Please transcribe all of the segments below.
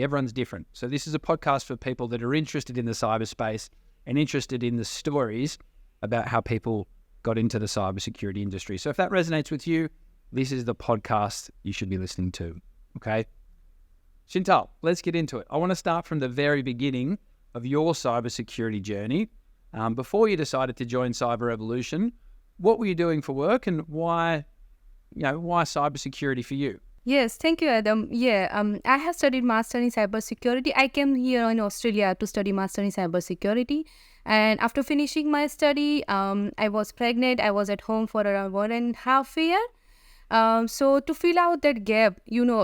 Everyone's different. So this is a podcast for people that are interested in the cyberspace and interested in the stories about how people got into the cybersecurity industry. So if that resonates with you, this is the podcast you should be listening to. Okay? Chintal, let's get into it. I want to start from the very beginning of your cybersecurity journey. Before you decided to join Cyber Revolution, what were you doing for work, and why cybersecurity for you? Yes, thank you, Adam. I have studied master in cybersecurity. I came here in Australia to study master in cybersecurity. And after finishing my study, I was pregnant. I was at home for around 1.5 years. So to fill out that gap,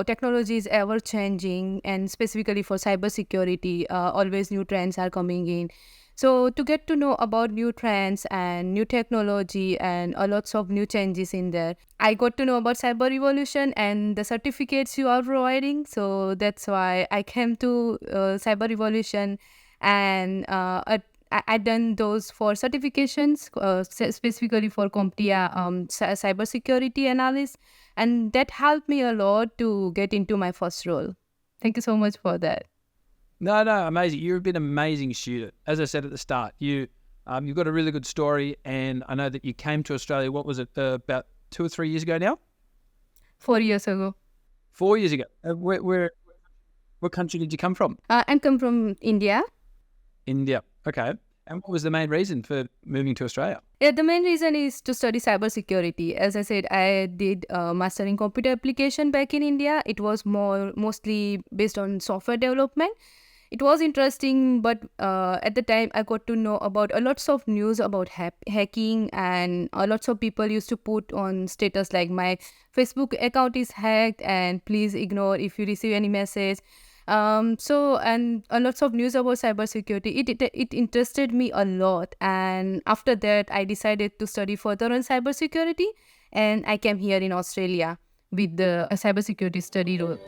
technology is ever changing, and specifically for cybersecurity, always new trends are coming in. So to get to know about new trends and new technology and lots of new changes in there, I got to know about Cyber Revolution and the certificates you are providing. So that's why I came to Cyber Revolution, and I done those for certifications, specifically for CompTIA cybersecurity analyst, and that helped me a lot to get into my first role. Thank you so much for that. No, amazing. You've been an amazing student. As I said at the start, you've got a really good story, and I know that you came to Australia, what was it, about 2 or 3 years ago now? 4 years ago. 4 years ago. What country did you come from? I come from India. India. Okay. And what was the main reason for moving to Australia? Yeah, the main reason is to study cybersecurity. As I said, I did master in computer application back in India. It was mostly based on software development. It was interesting, but at the time I got to know about lots of news about hacking, and lots of people used to put on status like, my Facebook account is hacked and please ignore if you receive any message. And lots of news about cybersecurity. It interested me a lot, and after that I decided to study further on cybersecurity, and I came here in Australia with the cybersecurity study role.